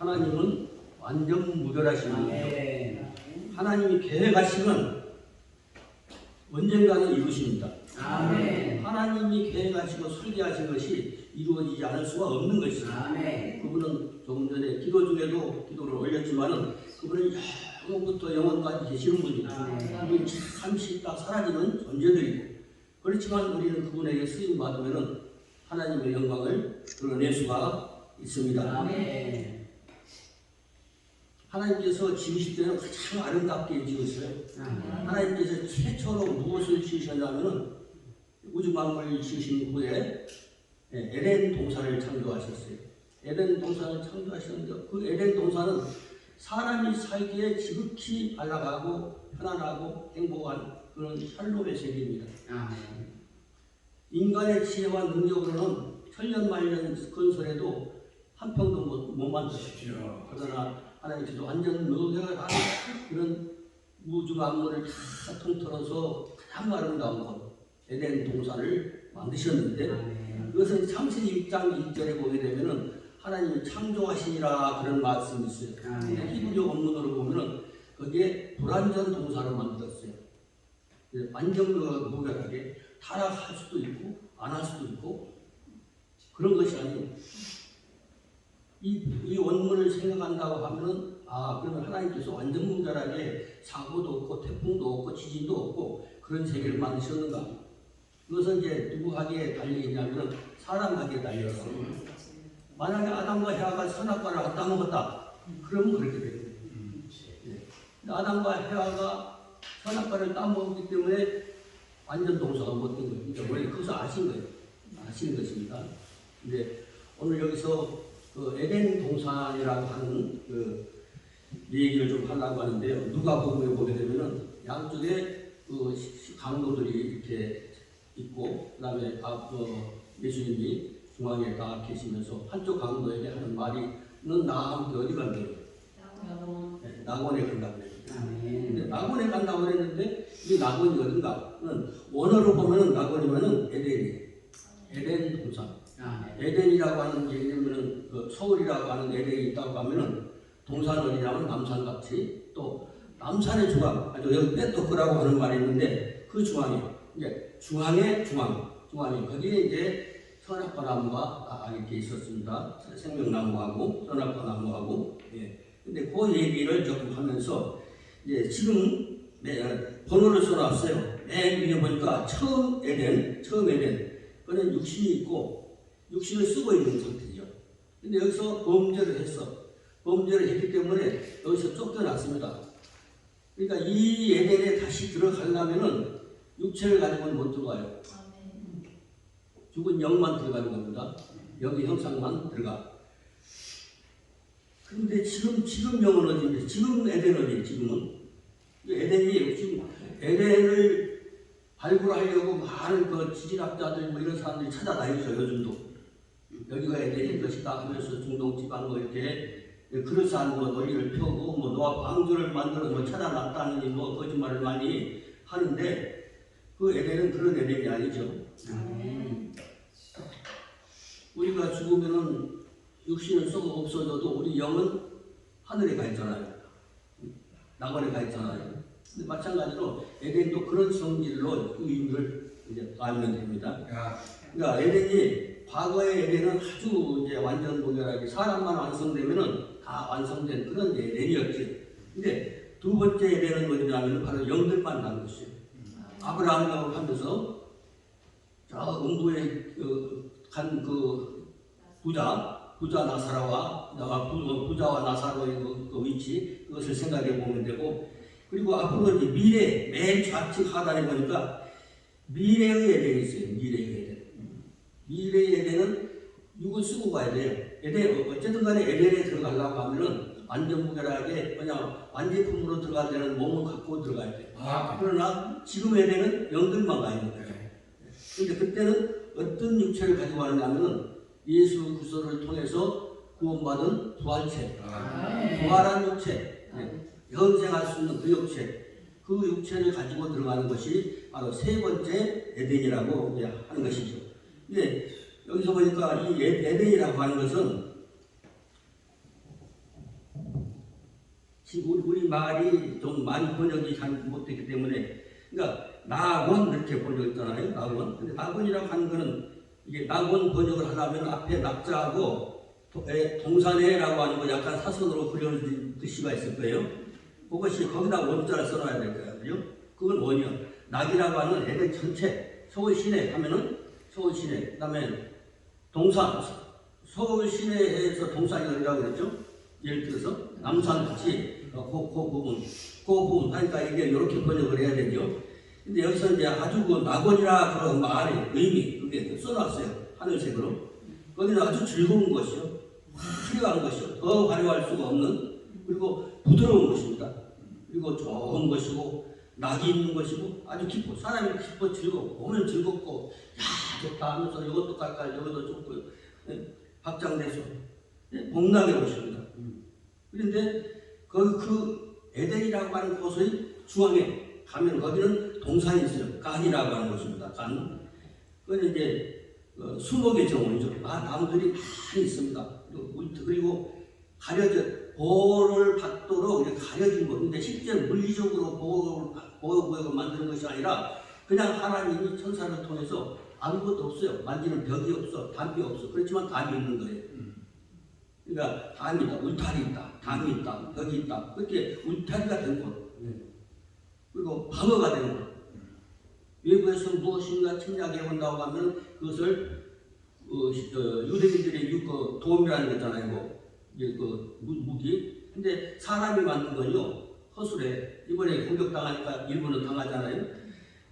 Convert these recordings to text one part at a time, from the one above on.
하나님은 완전 무결하신 분이죠. 하나님이 계획하시면 언젠가는 이루십니다. 아멘. 하나님이 계획하시고 설계하신 것이 이루어지지 않을 수가 없는 것입니다. 아멘. 그분은 조금 전에 기도 중에도 기도를 올렸지만은 그분은 영원부터 영원까지 계시는 분이다. 그분이 잠시 딱 사라지는 존재들이고, 그렇지만 우리는 그분에게 쓰임 받으면은 하나님의 영광을 드러낼 수가 있습니다. 아멘. 하나님께서 지으실 때는 가장 아름답게 지으셨어요. 하나님께서 최초로 무엇을 지으셨냐면은 우주 만물을 지으신 후에 에덴 동산을 창조하셨어요. 에덴 동산을 창조하셨는데 그 에덴 동산은 사람이 살기에 지극히 안락하고 편안하고 행복한 그런 샬롬의 세계입니다. 인간의 지혜와 능력으로는 천년만년 건설해도 한 평도 못 만들었죠. 그러나 하나님께서 완전 무결한 그런 우주 만물을 다 통틀어서 가장 아름다운 것 에덴 동산을 만드셨는데, 그것은 창세기 1장 1절에 보게 되면은 하나님이 창조하시니라 그런 말씀이 있어요. 히브리어 원문으로 보면은 거기에 불완전 동사를 만들었어요. 완전 무결하게 타락할 수도 있고 안 할 수도 있고 그런 것이 아니에요. 이 원문을 생각한다고 하면은 그러면 하나님께서 완전 무결하게 사고도 없고 태풍도 없고 지진도 없고 그런 세계를 만드셨는가? 그것은 이제 누구에게 달려있냐면은 사람에게 달려있어요. 만약에 아담과 헤아가 선악과를 안 따먹었다, 그러면 그렇게 됩니다. 아담과 헤아가 선악과를 따먹었기 때문에 완전 동사가 못 된 거예요. 원래 그것을 아신 거예요. 아시는 것입니다. 근데 오늘 여기서 그 에덴 동산이라고 하는 그 얘기를 좀 하려고 하는데요. 누가복음에 보게 되면은 양쪽에 그 강도들이 이렇게 있고, 그다음에 예수님이 중앙에 다 계시면서 한쪽 강도에게 하는 말이는 나와 함께 어디 간다고? 낙원에 간다고 그랬어요. 근데 낙원에 간다고 그랬는데 이 낙원이 어딘가?는 원어로 보면은 낙원이면은 에덴이에요. 에덴 동산. 에덴이라고 하는 얘기는 그 서울이라고 하는 에덴이 있다고 하면은 동산 어디냐면 남산같이 또 남산의 중앙, 여기 빼토크라고 하는 말이 있는데 그 중앙이에요. 이제 중앙의 중앙이 거기에 이제 선악과 나무가 이렇게 있었습니다. 생명나무하고 선악과 나무하고. 근데 그 얘기를 조금 하면서 이제 지금 번호를 써놨어요. 맨 위에 보니까 처음 에덴, 그는 육신이 있고 육신을 쓰고 있는 상태죠. 근데 여기서 범죄를 했기 때문에 여기서 쫓겨났습니다. 그러니까 이 에덴에 다시 들어가려면은 육체를 가지고는 못 들어가요. 죽은 영만 들어가는 겁니다. 영의 형상만 들어가. 그런데 지금 영은 어디인데? 지금 에덴 어디? 지금은 에덴이 지금 에덴을 발굴하려고 많은 그 지질학자들 뭐 이런 사람들이 찾아다니죠. 요즘도 여기가 에덴인 것이다 하면서 중동 지방 뭐 이렇게 그릇한 뭐 논리를 펴고 뭐 노아 방주를 만들어 뭐 찾아놨다니 뭐 거짓말을 많이 하는데 그 에덴은 그런 에덴이 아니죠. 우리가 죽으면은 육신은 썩어 없어져도 우리 영은 하늘에 가 있잖아요. 낙원에 가 있잖아요. 근데 마찬가지로 에덴도 그런 성질로 그 의미를 이제 알면 됩니다. 그러니까 에덴이 과거의 에덴은 아주 이제 완전 무결하게 사람만 완성되면은 다 완성된 그런 에덴이었지. 근데 두 번째 에덴은 뭐냐면 바로 영들만 난 것이에요. 아브라함이라고 하면서 저 음부에 간 그 부자 나사로와 부자와 나사로의 그 위치, 그것을 생각해 보면 되고, 그리고 앞으로 이제 미래 맨 좌측 하단에 보니까 미래의 에덴이 있어요. 미래의 에덴은 육을 쓰고 가야 돼요. 에덴 어쨌든 간에 에덴에 들어가려고 하면은 완전 무결하게 그냥 완제품으로 들어가야 되는 몸을 갖고 들어가야 돼요. 그러나 지금 에덴은 영들만 가 있는 거예요. 그런데 그때는 어떤 육체를 가지고 가느냐면은 예수 그리스도를 통해서 구원받은 부활체, 부활한 육체, 현생할 수 있는 그 육체를 가지고 들어가는 것이 바로 세 번째 에덴이라고 하는 것이죠. 근데 여기서 보니까 이 에덴이라고 하는 것은 지금 우리 말이 좀 많이 번역이 잘 못됐기 때문에, 그러니까 낙원 이렇게 번역했잖아요. 낙원. 근데 낙원이라고 하는 거는 이게 낙원 번역을 하려면 앞에 낙자하고 동산에라고 하는 거 약간 사선으로 그려진 글씨가 있을 거예요. 그것이 거기다 원자를 써놔야 될 거예요. 그죠? 그건 원이요. 낙이라고 하는 에덴 전체, 서울 시내 하면은 서울 시내, 그 다음에 동산, 서울 시내에서 동산이 어디라고 그랬죠? 예를 들어서 남산 같이 그 부분 하니까 이게 이렇게 번역을 해야 되죠. 근데 여기서 이제 아주 그 낙원이라 그런 말의 의미 그게 써놨어요. 하늘색으로. 거기는 아주 즐거운 것이요, 화려한 것이요, 더 화려할 수가 없는, 그리고 부드러운 것입니다. 그리고 좋은 것이고 낙이 있는 것이고 아주 기뻐, 사람이 기뻐 즐겁고 보면 즐겁고 야 좋다 하면서 이것도 깔깔 이것도 좋고 확장돼서 복락의 것입니다. 그런데 그 에덴이라고 하는 곳의 중앙에 가면 거기는 동산이 있어요. 간이라고 하는 곳입니다. 간. 그건 이제 수목의 정원이죠. 나무들이 많이 있습니다. 그리고 가려져 보호를 받도록 가려진 것. 근데 실제 물리적으로 보호구역을 만드는 것이 아니라 그냥 하나님이 천사를 통해서 아무것도 없어요. 만지는 벽이 없어, 담이 없어. 그렇지만 담이 있는 거예요. 그러니까 담이 있다, 울타리 있다, 담이 있다, 벽이 있다. 그렇게 울타리가 된 것. 그리고 방어가 된 것. 외부에서 무엇인가 침략해 온다고 하면 그것을 유대인들의 도움이라는 거잖아요. 그 무기. 근데 사람이 만든 건요, 허술해. 이번에 공격당하니까 일부는 당하잖아요.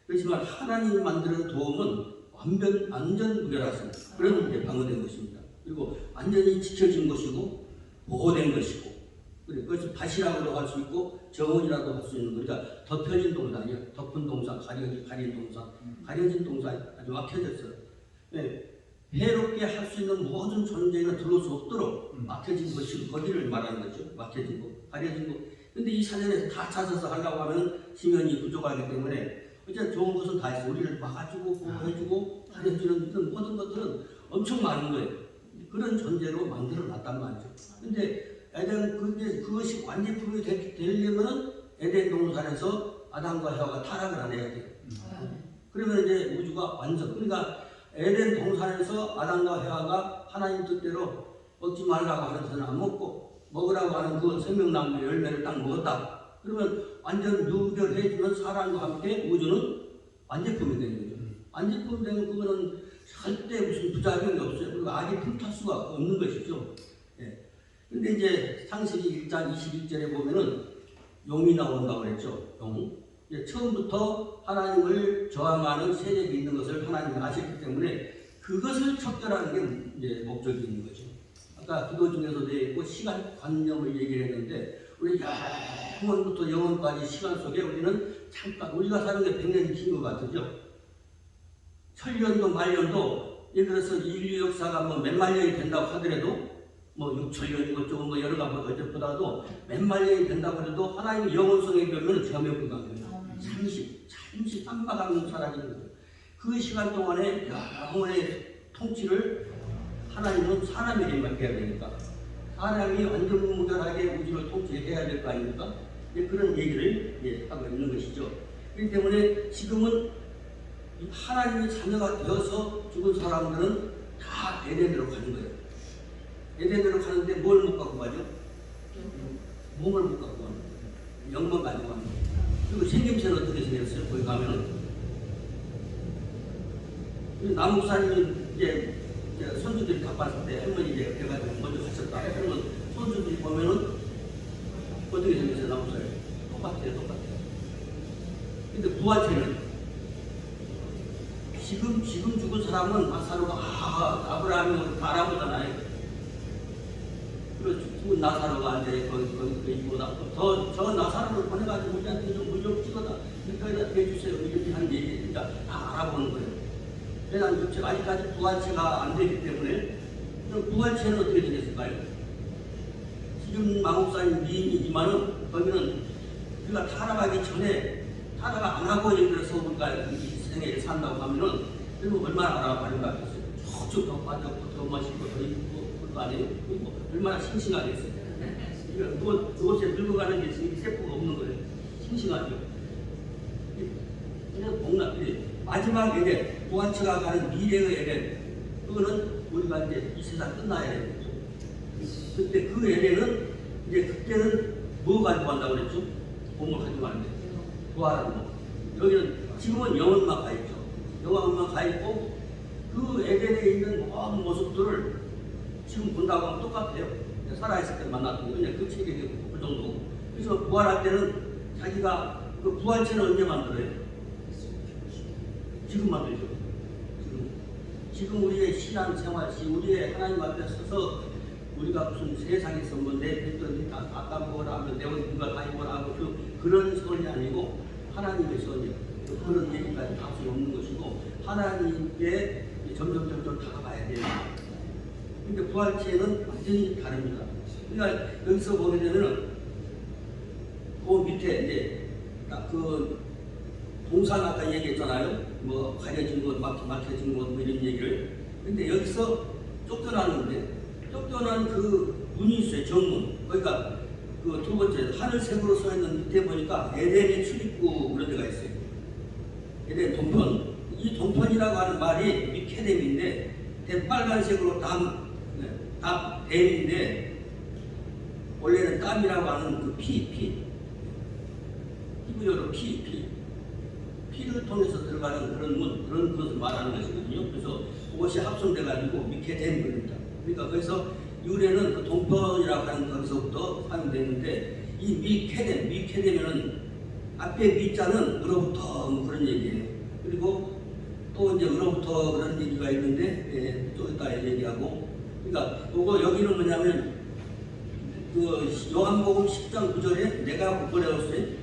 그렇지만 하나님이 만드는 도움은 완전 무결하습니다. 그런 게 방어된 것입니다. 그리고 완전히 지켜진 것이고 보호된 것이고, 그것이 밭이라고도 할 수 있고 정원이라도 할 수 있는 거니까 덮여진 동산이요. 덮은 동산, 가린 동산, 가려진 동산 아주 막혀졌어요. 해롭게 할 수 있는 모든 존재가 들어올 수 없도록 막혀진 것이 거기를 말하는 거죠. 막혀진 거, 가려진 거. 근데 이 사전에서 다 찾아서 하려고 하면 시간이 부족하기 때문에 어쨌든 좋은 것은 다 있어. 우리를 막아주고 보호해주고 가려주는 모든 것들은 엄청 많은 거예요. 그런 존재로 만들어 놨단 말이죠. 근데 에덴 그것이 완제품이 되려면은 에덴 동산에서 아담과 해와가 타락을 안 해야 돼요. 그러면 이제 우주가 완전. 그러니까 에덴 동산에서 아담과 해와가 하나님 뜻대로 먹지 말라고 하는 것은 안 먹고 먹으라고 하는 그 생명나무의 열매를 딱 먹었다. 그러면 완전 유별해지는 사람과 함께 우주는 완제품이 되는 거죠. 완제품이 되면 그거는 절대 무슨 부작용이 없어요. 그리고 악이 불탈 수가 없는 것이죠. 근데 이제 창세기 1장 21절에 보면은 용이 나온다고 그랬죠. 용. 처음부터 하나님을 저항하는 세력이 있는 것을 하나님이 아셨기 때문에 그것을 척결하는 게 이제 목적이 있는 거죠. 아까 기도 중에서도 있고 시간 관념을 얘기를 했는데 우리 영원부터 영원까지 시간 속에 우리는 잠깐 우리가 사는 게 100년이 긴 것 같죠. 천년도 말년도 예를 들어서 인류 역사가 뭐 몇만 년이 된다고 하더라도 뭐 6천년이고 조금 뭐 여러 가지 어쨌보다도 몇만 년이 된다고 해도 하나님의 영원성에 비하면 저몇 불가능해요. 30 깜빡하면 사라지는 거예요. 그 시간 동안에 영원의 통치를 하나님은 사람에게 맡겨야 되니까 사람이 완전 무결하게 우주를 통치해야 될 거 아닙니까? 그런 얘기를 하고 있는 것이죠. 그렇기 때문에 지금은 하나님의 자녀가 되어서 죽은 사람들은 다 에덴으로 가는 거예요. 에덴으로 가는데 뭘 못 갖고 가죠? 몸을 못 갖고 가는 거예요. 영만 가지고 가는 거예요. 그리고 생김새는 어떻게 생겼어요? 거기 가면은 남북사님이 이제 손주들이 다 봤을 때 할머니 이제 돼가지고 먼저 갔었다. 그러면 손주들이 보면은 어떻게 생겼어요? 남북사님 똑같아요. 근데 부활체는 지금 죽은 사람은 나사로가 아브라함이 바라보잖아요. 그리고 죽은 나사로가 이제 거기 있고 저 나사로를 보내가지고 우리한테 좀 물좀 찍어다 여기다 대주세요. 이렇게 하는 얘기니까 다 알아보는 거예요. 왜냐하면 육체가 아직까지 부활체가 안 되기 때문에 그럼 부활체는 어떻게 되겠을까요? 지금 마법사님 미인이지만은 거기는 우리가 타락하기 전에 타락 안 하고 예를 들어서 우리가 이 생에 산다고 하면은 그리고 얼마나 알아가는가 하겠어요. 쭉쭉 더 빠졌고 더 멋있고 더 이쁘고 그거 아니에요? 그리고 얼마나 싱싱하겠어요. 그러니까 그것에 늙어가는 게 세포가 없는 거예요. 싱싱하죠. 그냥 복납이 마지막 에덴, 부활체가 가는 미래의 에덴, 그거는 우리가 이제 이 세상 끝나야 돼요. 그때 그 에덴은 이제 그때는 뭐 가지고 간다고 그랬죠? 몸을 가지고 가는데 부활하는 거. 여기는 지금은 영혼만 가 있죠. 영혼만 가 있고 그 에덴에 있는 모든 모습들을 지금 본다고 하면 똑같아요. 살아있을 때 만났던 거 그냥 그 체격이 그 정도. 그래서 부활할 때는 자기가 그 부활체는 언제 만들어요? 지금 만들죠. 지금 우리의 신앙 생활 시 우리의 하나님 앞에 서서 우리가 무슨 세상에서 뭐내 뱉더니 다 까먹어라 하면 내 누가 다 입어라 하고 그런 선이 아니고 하나님의 선이요. 그런 얘기까지 다 할 수 없는 것이고 하나님께 점점 다가가야 돼요. 근데 부활체는 완전히 다릅니다. 그러니까 여기서 보게 되면은 그 밑에 이제 딱 그 동산 아까 얘기했잖아요. 뭐 가려진 것, 막혀진 것, 뭐 이런 얘기를. 근데 여기서 쫓겨나는데, 쫓겨난 그 문이 있어요. 정문. 그러니까 그 두 번째 하늘색으로 써 있는 밑에 보니까 에덴의 출입구 그런 데가 있어요. 에덴 동편. 이 동편이라고 하는 말이 미케뎀인데, 빨간색으로 댐인데, 원래는 땀이라고 하는 그 히브리어로 피를 통해서 들어가는 그런 것을 말하는 것이거든요. 그래서 그것이 합성돼가지고 미케뎀 그럽니다. 그러니까 그래서 유래는 그 동편이라고 하는 것에서부터 사용되는데 이 미케뎀에는 앞에 미자는 으로부터 뭐 그런 얘기예요. 그리고 또 이제 으로부터 그런 얘기가 있는데 또 이따 얘기하고 그러니까 요거 여기는 뭐냐면 그 요한복음 10장 9절에 내가 뭐라고했어요?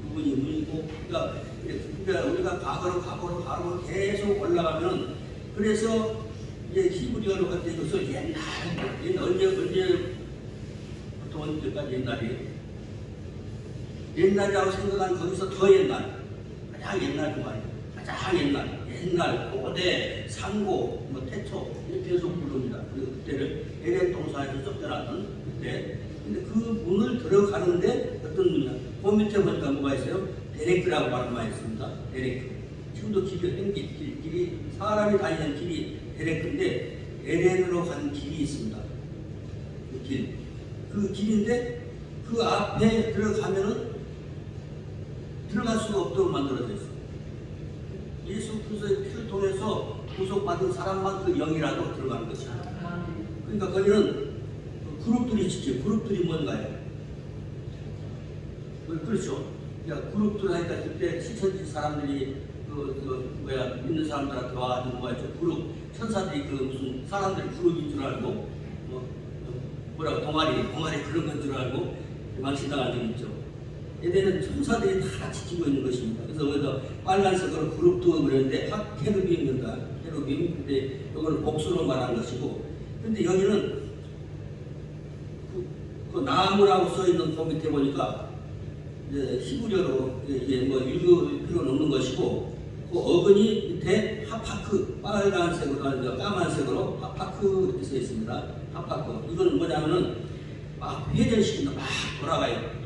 부분이 문이고 그러니까 우리가 과거로 계속 올라가면 그래서 이제 히브리어로 할 때 이것을 언제까지 옛날이에요? 옛날이라고 생각하는 거기서 더 옛날 가장 옛날 그 말이에요. 가장 옛날 고대 상고 뭐 태초 이렇게 계속 부릅니다. 그때를 에덴 동산에서 쫓겨났던 그때. 근데 그 문을 들어가는데 어떤 문이야? 그 밑에 보니까 뭐가 있어요? 데레크라고 말씀하고 있습니다. 데레크. 지금도 길이 사람이 다니는 길이 데레크인데 에덴으로 가는 길이 있습니다. 그 길인데 그 앞에 들어가면은 들어갈 수가 없도록 만들어져 있어요. 예수 그리스도의 피를 통해서 구속받은 사람만 그 영이라도 들어가는 것이죠. 그러니까 거기는 그룹들이 지켜요. 그룹들이 뭔가요? 그렇죠. 그러니까 그룹들 하니까 그때 시천지 사람들이 믿는 사람들한테 와가지고 뭐였죠? 그룹 천사들이 그 무슨 사람들이 그룹인 줄 알고 뭐라고 동아리 그런 건 줄 알고 망신당한 적이 있죠. 에덴은 천사들이 다 지키고 있는 것입니다. 그래서 거기서 빨간색으로 그룹도 그랬는데 케루빔입니다. 케루빔. 근데 이거는 복수로 말한 것이고, 근데 여기는 그 나무라고 써 있는 그 밑에 보니까 히브리어로 이게 뭐 읽을 필요는 없는 것이고, 그 어근이 밑에 하파크 빨간색으로 까만색으로 하파크 이렇게 써 있습니다. 하파크. 이거는 뭐냐면은 막 회전시킨다. 막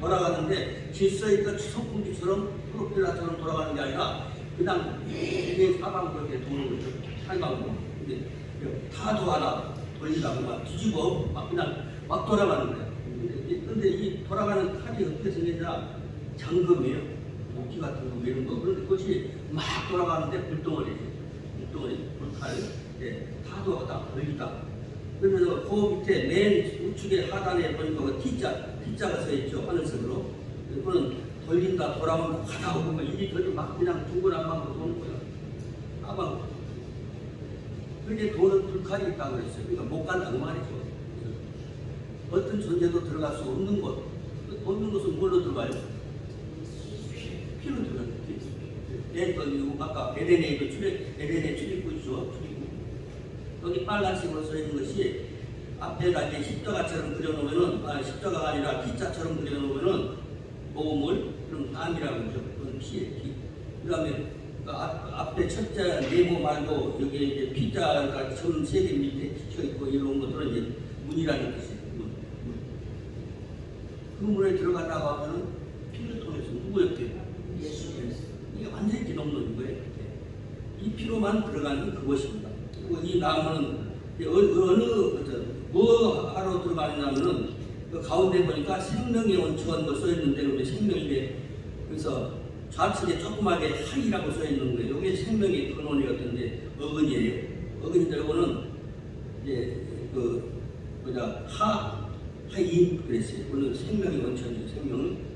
돌아가는데 질서있던 선풍기처럼 프로펠러처럼 돌아가는 게 아니라 그냥 이게 사방으로 이렇게 도는 거죠. 사방으로. 근데 다 돌리다가 막 뒤집어 막 그냥 막 돌아가는 거예요. 근데 이 돌아가는 칼이 어떻게 생겼냐? 장금이에요. 도끼 같은 거 이런 거. 그런데 그것이 막 돌아가는데 불덩어리, 불칼, 다 돌리다. 그러면서 그 밑에 맨 우측에 하단에 보니까 T자가 써있죠. 하늘색으로. 그거는 돌린다, 돌아온다, 가다 오고 이리 저리 막 그냥 중구난방으로 도는 거예요. 아마 그렇게 도는 불칼이 있다고 그랬어요. 그러니까 못 간다고 말이죠. 어떤 존재도 들어갈 수 없는 곳. 없는 곳은 뭘로 들어가요? 피로 들어가요. 아까 에덴의 출입구죠. 여기 빨간색으로 써 있는 것이 앞에가 이제 십자가처럼 그려놓으면은 십자가가 아니라 T자처럼 그려놓으면은 모음을 그럼 땀이라고 그러죠. 그건 피에 피. 그다음에 앞에 첫째 네모 말고 여기 이제 P자가 처음 세 개 밑에 찍혀 있고 이런 것들은 이제 문이라는 뜻이에요. 그 문에 들어가려고 하면은 피를 통해서 누구였대요? 예수. 이게 완전히 기독론인 거예요. 이 피로만 들어가는 그것입니다. 그리고 이 나무는 뭐 하러 들어가느냐면은 그 가운데 보니까 생명의 원천 뭐 써있는데 우리 생명인데 그래서 좌측에 조그맣게 하이라고 써있는 거예요. 이게 생명의 근원이었던데 어근이에요. 어근인데 이거는 이제 하이 그랬어요. 물론 생명의 원천이죠. 생명은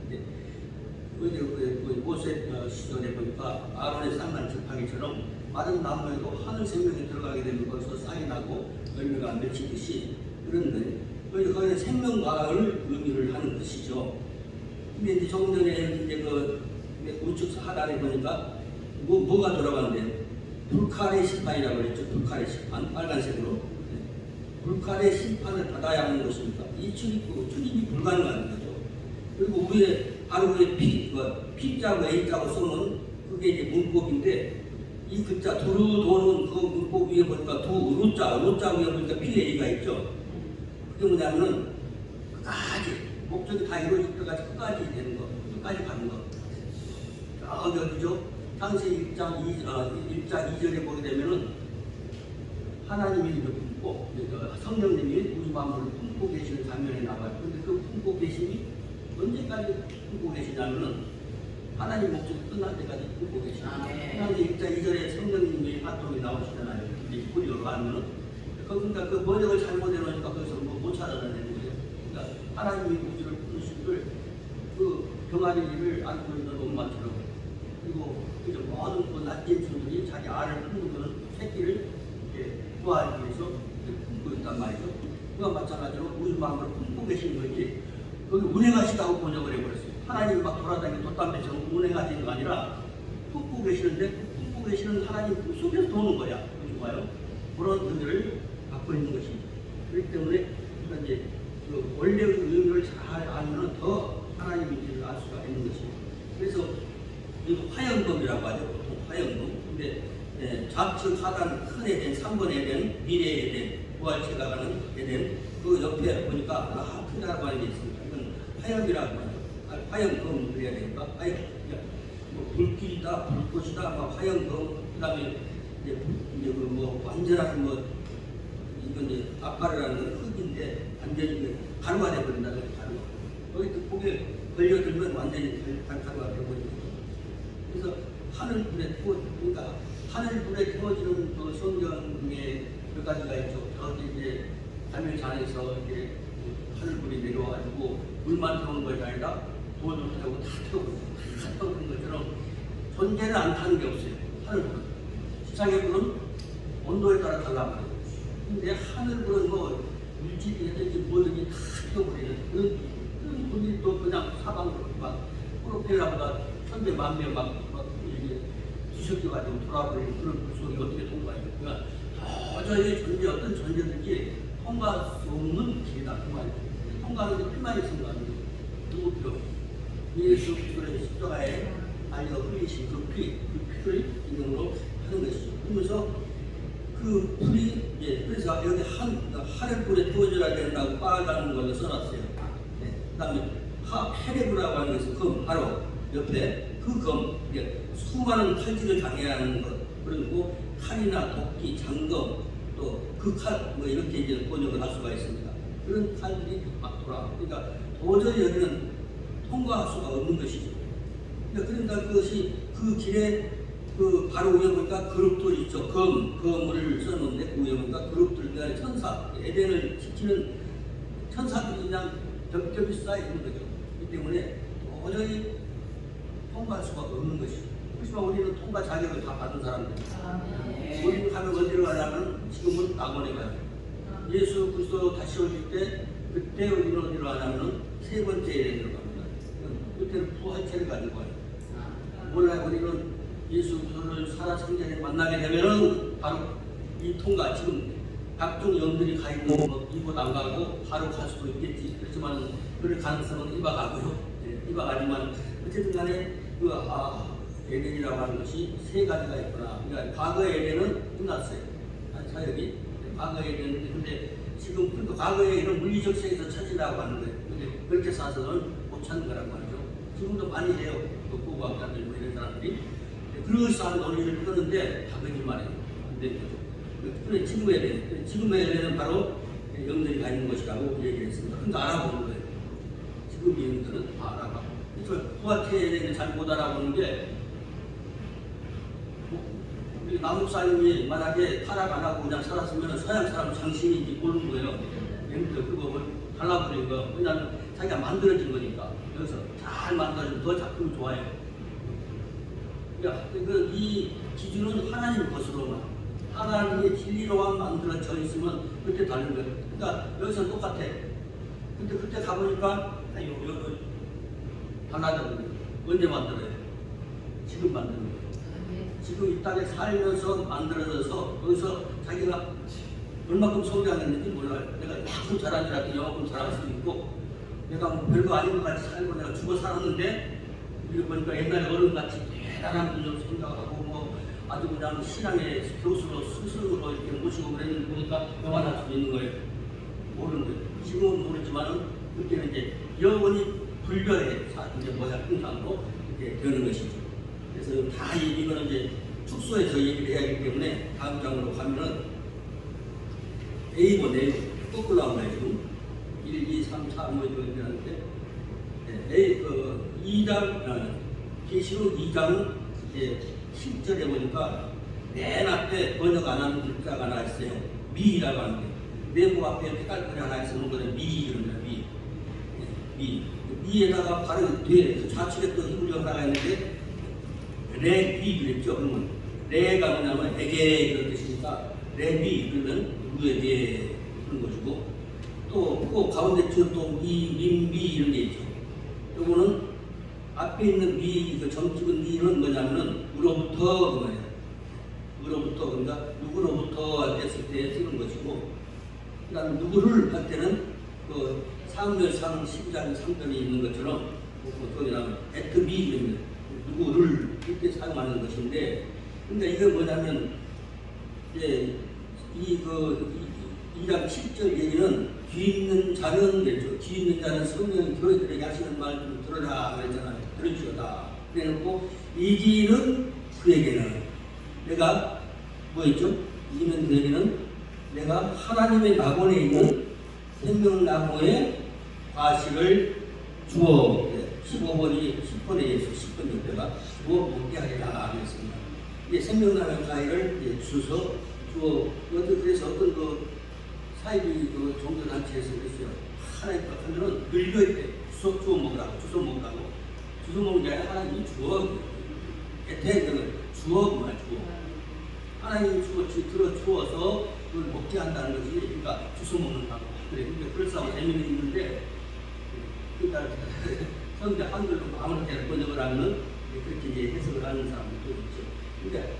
모세 시절에 보니까 아론의 쌍난 지팡이처럼 마른 나무에도 하늘 생명이 들어가게 되면 거기서 싹이 나고 열매가 맺히듯이 그런 거예요. 거기에 생명과를 의미를 하는 것이죠. 근데 이제 조금 전에 이제 그 우측 하단에 보니까 뭐가 들어간대요? 불칼의 심판이라고 그랬죠. 불칼의 심판, 빨간색으로. 불칼의 심판을 받아야 하는 것입니다. 이 출입이 불가능한 거죠. 그리고 바로 위에 P자고 A자고 써놓은 그게 이제 문법인데 이 글자 두루 도는 그 문법 위에 보니까 로자 위에 보니까 PA가 있죠. 그게 뭐냐면은 끝까지 목적이 다 이루어질 때까지 끝까지 되는 거, 끝까지 가는 거. 여기죠. 창세기 1장 2절에 보게 되면은 하나님이 품고 성령님이 우주 만물을 품고 계시는 장면에 나와요. 그런데 그 품고 계심이 언제까지 품고 계시냐면은 하나님 목적이 끝날 때까지 품고 계십니다. 창세기 1장 2절에 성령님이 활동이 나오시잖아요. 이제 히브리어로 하면은 그러니까 그 번역을 잘못해 놓으니까 거기서 못 찾아내는 거예요. 그러니까 하나님이 우주를 품으신 그 병아리를 안고 있는 엄마처럼 그리고 모든 그 낯진 친구들이 자기 알을 품는 그런 새끼를 구하기 위해서 품고 있단 말이죠. 그와 마찬가지로 우주 만물을 품고 계신 거지 거기 운행하시다고 번역을 해버렸어요. 하나님 막 돌아다니는 돛담배처럼 운행하시는 거 아니라 품고 계시는데 품고 계시는 하나님 속에서 도는 거야. 우주가요. 그런 의미를 갖고 있는 것이죠. 그렇기 때문에 이제 그 원래의 의미를 잘 알면 더 하나님인지를 알 수가 있는 것이죠. 그래서 이거 화영검이라고 하죠. 보통 화영검. 근데 좌측 하단 큰 에덴, 3번 에덴, 미래 에덴, 부활체가 가는 에덴 그 옆에 보니까 라하트라고 하는 게 있습니다. 이건 화영이라고 하죠. 화영검 그래야 되니까 화영. 뭐 불길이다, 불꽃이다, 뭐 화영검. 그다음에 이제 뭐 완전한 이건 이제 아파르라는 건 흙인데 완전히 가루가 돼버린다는 거예요. 가루가. 거기 목에 걸려들면 완전히 가루가 돼버리는 거죠. 그래서 하늘불에 그러니까 하늘불에 태워지는 그 성경에 몇 가지가 있죠. 저기 이제 하늘산에서 이렇게 하늘불이 내려와가지고 물만 태우는 것이 아니라 돌도 태우고 다 태우는 것처럼 존재는 안 타는 게 없어요. 하늘불은. 지상의 불은 온도에 따라 달라요. 근데 하늘불은 뭐 물질이든지 뭐든지 다 태워버리는 그런 불이 또 그냥 사방으로 막 프로펠러보다 천대 만명 막 이렇게 뒤섞여가지고 돌아버리는 그런 불속이 어떻게 통과해요? 그러니까 도저히 어떤 존재든지 통과할 수 없는 길이다. 통과하는 게 필요한 순간이에요. 누구 필요? 예수 그리스도의 십자가에 달려 흘리신 그 피를 인용으로 하는 것이죠. 그러면서 그 불이 그래서 여기 하늘불에 태워져야 된다고 빨간 걸로 써놨어요. 그다음에 페레브라고 하는 것은 검 바로 옆에 그 검 수많은 칼질을 당해야 하는 것 그리고 칼이나 도끼, 장검 또 그 칼 뭐 이렇게 이제 번역을 할 수가 있습니다. 그런 칼들이 막 돌아. 그러니까 도저히 여기는 통과할 수가 없는 것이죠. 그러니까 그것이 그 길에 그 바로 위에 보니까 그룹들 있죠. 검을 써놓는데 그 위에 보니까 그룹들 그 안에 천사 에덴을 지키는 천사들이 그냥 겹겹이 쌓여 있는 거죠. 그렇기 때문에 도저히 통과할 수가 없는 것이죠. 그렇지만 우리는 통과 자격을 다 받은 사람들. 우리는 가면 어디로 가냐면 지금은 낙원에 가요. 예수 그리스도 다시 오실 때 그때 우리는 어디로 가냐면 세 번째 에덴으로 갑니다. 그때는 부활체를 가지고 와요. 몰라요. 우리는 예수 그리스도를 살아생전에 만나게 되면은 바로 이 통과 지금 각종 영들이 가 있는 이곳 안 가고 바로 갈 수도 있겠지. 그렇지만 그럴 가능성은 이박하고요. 이박하지만 어쨌든 간에 에덴이라고 하는 것이 세 가지가 있구나. 그러니까 과거의 에덴은 끝났어요. 사역이 과거의 에덴은 근데 지금 그러니까 과거에 이런 물리적 세계에서 찾으라고 하는 거예요. 근데 그렇게 사서는 못 찾는 거라고 하죠. 지금도 많이 해요. 국어학자들 뭐 이런 사람들이 그럴싸한 논리를 펴는데 다 거짓말이에요. 안 되는 거죠. 그래 지금의 래 지금의 래는 바로 영들이 있는 것이라고 얘기를 했습니다. 그러니까 알아보는 거예요. 지금 영들은 알아봐. 그래서 후아태에 대해 잘 못 알아보는 게 우리 남북사님이 만약에 타락 안 하고 그냥 살았으면 서양 사람 장신인지 모르는 거예요. 영들 그거 달라버린 거. 왜냐하면 자기가 만들어진 거니까. 여기서 잘 만들어지면 더 작품이 좋아요. 그러니까 이 기준은 하나님 것으로만 하나님의 진리로만 만들어져 있으면 그때 다른 거예요. 그러니까 여기서 똑같아. 근데 그때 가보니까 달라졌는 거예요. 언제 만들어요? 지금 만드는 거예요. 지금 이 땅에 살면서 만들어져서 여기서 자기가 얼마큼 성장했는지 몰라요. 내가 이만큼 잘한 줄 알았더니 이만큼 잘할 수도 있고 내가 뭐 별거 아닌 것 같이 살고 내가 죽어 살았는데 이거 보니까 옛날에 어른같이 대단한 분을 생각하고 뭐 아주 그냥 신앙의 교수로 스승으로 이렇게 모시고 그랬는데 보니까 영원할 수 있는 거예요. 모르는 거예요. 지금은 모르지만은 그때는 이제 영원히 불변의 이제 모양 형상으로 이렇게 되는 것이죠. 그래서 다 이거는 이제 축소해서 얘기를 해야 하기 때문에 다음 장으로 가면은 A번 A 거꾸로 나온 거예요. 지금 1, 2, 3, 4 뭐 이렇게 하는데 A 2장 계시록 2장 이제 10절에 보니까 맨 앞에 번역 안 하는 글자가 하나 있어요. 미라고 하는데 네모 앞에 색깔풀이 하나 있으면 그거는 미 이런 거예요. 미. 미에다가 바로 뒤에 그 좌측에 또 힘을 하나가 있는데 레비 그랬죠. 그러면 레가 뭐냐면 에게 이런 뜻이니까 레비 그러면 누에게 그런 것이고 또 그 가운데 또 미, 민미 이런 게 있죠. 요거는 앞에 있는 미, 그 정직은 미는 뭐냐면은 으로부터 그거예요. 으로부터 그러니까 누구로부터 했을 때 쓰는 것이고 그다음에 누구를 할 때는 그 사무엘상 12장 3절이 있는 것처럼 거기 나오면 에트미 누구를 이렇게 사용하는 것인데 근데 이게 뭐냐면 이제 이 2장 7절 얘기는 귀 있는 자는 그랬죠. 귀 있는 자는 성령이 교회들에게 하시는 말 좀 들어라 그랬잖아요. 들으시오다. 그래놓고 이기는 그에게는 내가 뭐였죠? 이기는 그에게는 내가 하나님의 낙원에 있는 생명나무의 과실을 주어 15번이 10번에 의해서 10번 옆에가 주어 먹게 하리라 그랬습니다. 이게 생명나무의 과실을 주서 주어 그래서 어떤 그 사이비 그 종교단체에서 그랬어요. 하나님 하면은 늙어야 돼. 주워 먹으라고 주워 먹는 게 아니라 하나님이 주어 대대는 주어 말 주어 하나님이 주어서 그걸 먹게 한다는 것이 그러니까 주워 먹는 방법. 그래, 근데 그럴싸하고 재미는 있는데, 그러니까 현대 한글로 아무렇게나 번역을 하면은 그렇게 이제 해석을 하는 사람들도 있죠. 그러니까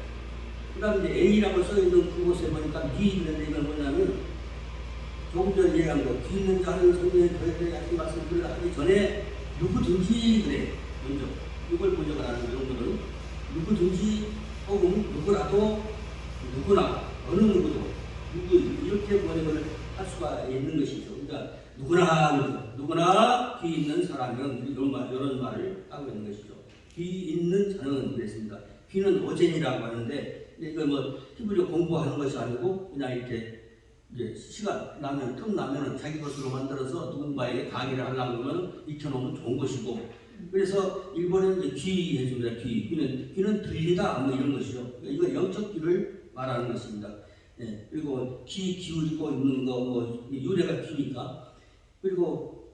그다음 이제 A라고 써 있는 그곳에 보니까 미 있는 얘기가 뭐냐면 조금 전에 얘기한 거, 귀 있는 자는 성령의 교회들에게 하신 말씀을 하기 전에 누구든지 그래 먼저 이걸 번역을 하는 경우는 누구든지 혹은 누구라도 누구나 어느 누구도 누구 이렇게 번역을 할 수가 있는 것이죠. 그러니까 누구나 귀 있는 사람은 이런 말을 하고 있는 것이죠. 귀 있는 자는 그랬습니다. 귀는 오젠이라고 하는데 이거 뭐 히브리어 공부하는 것이 아니고 그냥 이렇게 이제 시간 나면 틈 나면은 자기 것으로 만들어서 누군가에게 강의를 하려고 하면 익혀놓으면 좋은 것이고 그래서 일본에는 이제 귀 해줍니다. 귀는 들리다 뭐 이런 것이죠. 이거 영적 귀를 말하는 것입니다. 예, 그리고 귀 기울이고 있는 거 뭐 유래가 귀니까 그리고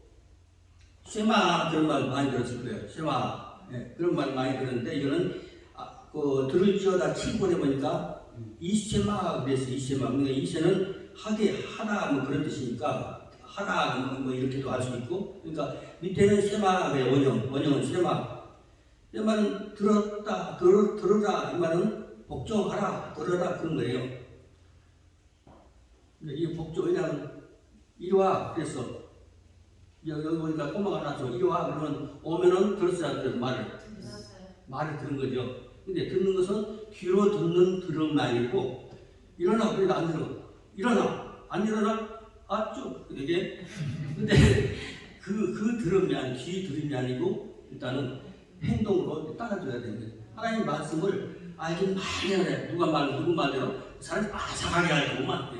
쇠마 그런 말 많이 들었을 거예요. 쇠마 예, 그런 말 많이 들었는데 이거는 들을지어다 7번에 보니까 이쇠마 그래서 이쇠마 그러니까 이쇠는 하다 뭐 그런 뜻이니까 하다 뭐 이렇게도 할 수 있고 그러니까 밑에는 쇠마의 원형은 쇠마는 들어라 이 말은 복종하라 들어라 그런 거예요. 이 복종 왜냐하면 이리 와 그래서 여기 보니까 꼬마가 나서 이리 와 그러면 오면은 들었어야 돼요. 말을 들은 거죠. 근데 듣는 것은 귀로 듣는 들은 말이고 일어나 그래도 안 들어 일어나 안 일어나 아쭉 이게 근데 그 들음이 아니 귀 들음이 아니고 일단은 행동으로 따라줘야 되는 거예요. 하나님 말씀을 알긴 많이 해. 누구 말대로 사람이 빠삭하게 알고만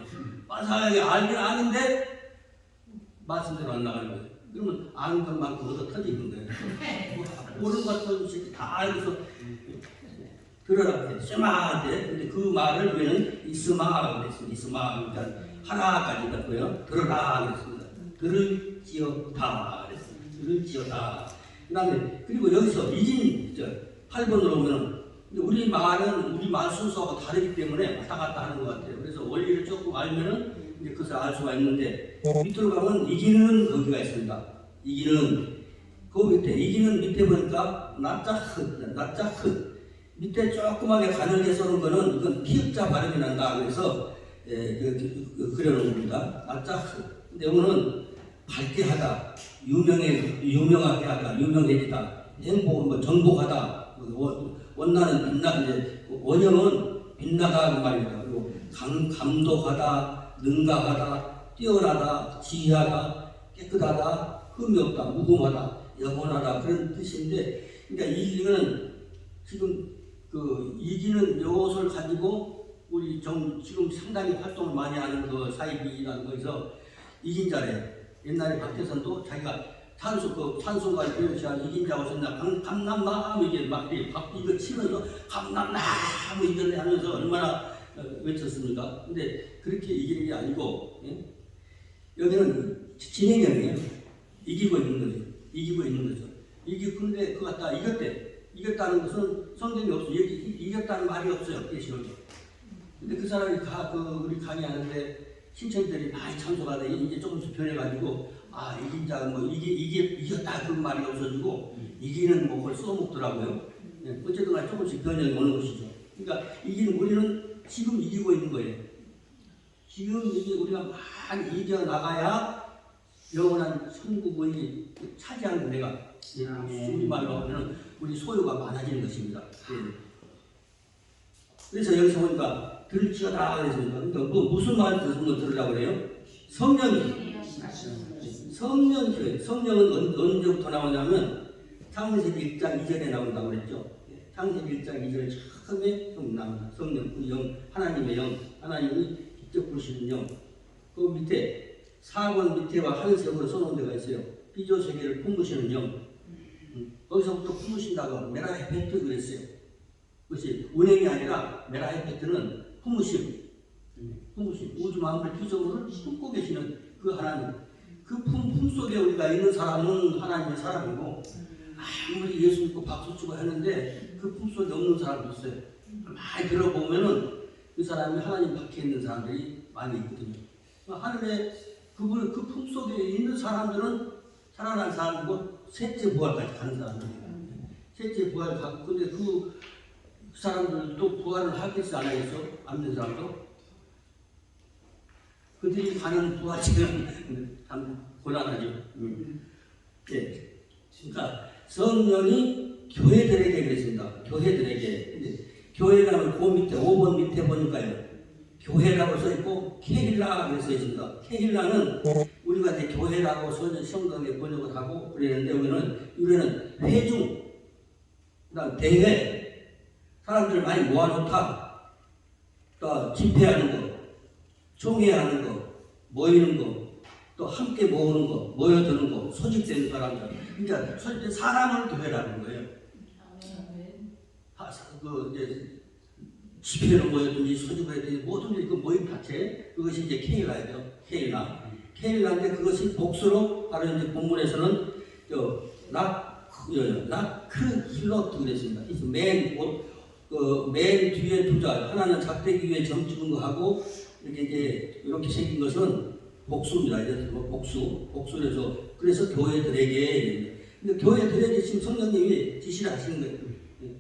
빠삭하게 알긴 아는데 말씀대로 안 나가는 거예요. 그러면 아는 것만큼 얻어 터지는 거예요. 모르는 것도 다 알고서 들으라고 해. 쇠마한테. 근데 그 말을 우리는 이스마라고 했습니다. 이스마. 그러니까 하나까지 갔고요. 들으라 그랬습니다. 들을지어다 그랬습니다. 들을지어다. 그 다음에, 그리고 여기서 이진 8번으로 오면 우리 말 순서하고 다르기 때문에 왔다 갔다 하는 것 같아요. 그래서 원리를 조금 알면은 이제 그것을 알 수가 있는데, 밑으로 가면 이기는 거기가 있습니다. 이기는. 그 밑에 보니까 낫자흐. 밑에 조그맣게 가늘게 써놓은 거는 이건 피읍자 발음이 난다. 그래서 그려놓은 겁니다. 낫자흐. 근데 이거는 밝게 하다, 유명하게 하다, 유명해지다, 정복하다, 원나는 빛나는데 원형은 빛나다 그 말입니다. 그리고 감독하다, 능가하다, 뛰어나다, 지휘하다, 깨끗하다, 흠이 없다, 무궁하다, 영원하다 그런 뜻인데, 그러니까 이기는 지금 이기는 요것을 가지고 우리 지금 상당히 활동을 많이 하는 그 사이비라는 거에서 이긴 자래. 옛날에 박태선도 자기가 찬송가 표현시한 이긴 자고 썼나 감남나무 이게 막 이거 치면서 감남나무 이걸 하면서 얼마나 외쳤습니까? 근데 그렇게 이기는 게 아니고 여기는 진행형이에요. 이기고 있는 거죠. 근데 그거 갖다 이겼다는 것은 성경이 없어요. 이겼다는 말이 없어요. 계시록에. 근데 그 사람이 우리 강의하는데 신천들이 많이 참석하다 이제 조금씩 변해가지고 이긴 자가 이겼다 그런 말이 없어지고 이기는 그걸 써먹더라고요. 어쨌든 간에 조금씩 변형이 오는 것이죠. 그러니까 우리는 지금 이기고 있는 거예요. 지금 이게 우리가 많이 이겨나가야 영원한 천국의 차지하는 데가 우리말로 하면 우리 소유가 많아지는 것입니다. 그래서 여기서 보니까 들을지어다 그랬습니다. 그러니까 무슨 말 들으려고 그래요? 성령은 언제부터 나오냐면 창세기 1장 2절에 나온다고 그랬죠. 창세기 1장 2절에 처음에 나옵니다. 성령, 영, 하나님의 영, 하나님이 직접 부르시는 영. 그 밑에 4번 밑에와 한 색으로 써놓은 데가 있어요. 피조 세계를 품으시는 영. 거기서부터 품으신다고 메라헤페트 그랬어요. 그것이 운행이 아니라 메라헤페트는 품으심. 우주 만물 피조물을 품고 계시는 그 하나님. 그 품 속에 우리가 있는 사람은 하나님의 사람이고, 아무리 예수 믿고 박수 치고 했는데 그 품 속에 없는 사람도 있어요. 많이 들어보면은 그 사람이 하나님 밖에 있는 사람들이 많이 있거든요. 하나님의 그 품 속에 있는 사람들은 살아난 사람이고 셋째 부활까지 가는 사람들이에요. 셋째 부활을 가고, 근데 그 사람들도 부활을 하겠어 안 하겠어? 안 믿는 사람도? 그들이 가는 부활체는 참 곤란하죠. 네. 그러니까 성령이 교회들에게 그랬습니다. 교회들에게. 교회라는 그 밑에 5번 밑에 보니까요. 교회라고 써있고 케힐라라고 써있습니다. 케힐라는 우리가 이제 교회라고 성경에 번역을 하고 그랬는데 우리는 회중, 그다음 대회, 사람들 많이 모아놓다, 또 집회하는 거, 총회하는 거, 모이는 거, 또 함께 모으는 거, 모여드는 거, 소집되는 사람들. 그러니까 사람을 교회라는 거예요. 이제 집회로 모였든지 소집을 했든지 모든 그 모임 자체, 그것이 이제 케일라예요. 케일라인데 그것이 복수로 바로 이제 본문에서는 라크 힐러트 그랬습니다. 맨 뒤에 두 자, 하나는 작대기 위에 점 찍은 거 하고 이렇게 생긴 것은 복수입니다. 복수에서 그래서 교회들에게. 근데 교회들에게 지금 성령님이 지시를 하시는 거예요.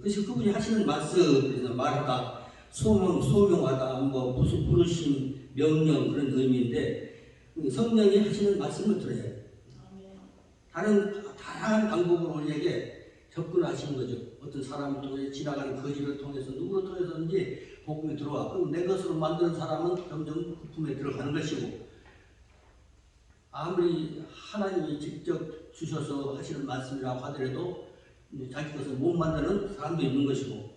그래서 그분이 하시는 말씀, 말하다, 소명하다, 무슨 부르심, 명령 그런 의미인데 성령이 하시는 말씀을 들어야 해요. 다양한 방법으로 우리에게 접근하시는 거죠. 어떤 사람을 통해 지나가는 거지를 통해서 누구를 통해서든지 복음이 들어와. 그럼 내 것으로 만드는 사람은 점점 그 품에 들어가는 것이고, 아무리 하나님이 직접 주셔서 하시는 말씀이라고 하더라도 이제 자기 것을 못 만드는 사람도 있는 것이고,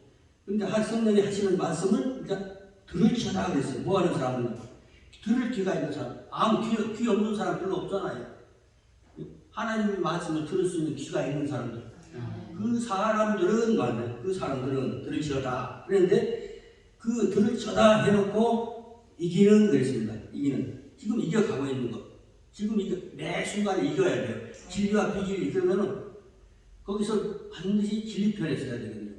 그런데 성령이 하시는 말씀을 그러니까 들을지어다 그랬어요. 뭐 하는 사람은 들을 귀가 있는 사람, 아무 귀 없는 사람 별로 없잖아요. 하나님의 말씀을 들을 수 있는 귀가 있는 사람들, 그 사람들은 말이에요. 그 사람들은 들을지어다. 그런데 그 들을지어다 해놓고 이기는 그랬습니다. 이기는, 지금 이겨가고 있는 것, 지금 매 순간에 이겨야 돼요. 진리와 비진리. 그러면은 거기서 반드시 진리 편에 서야 되거든요.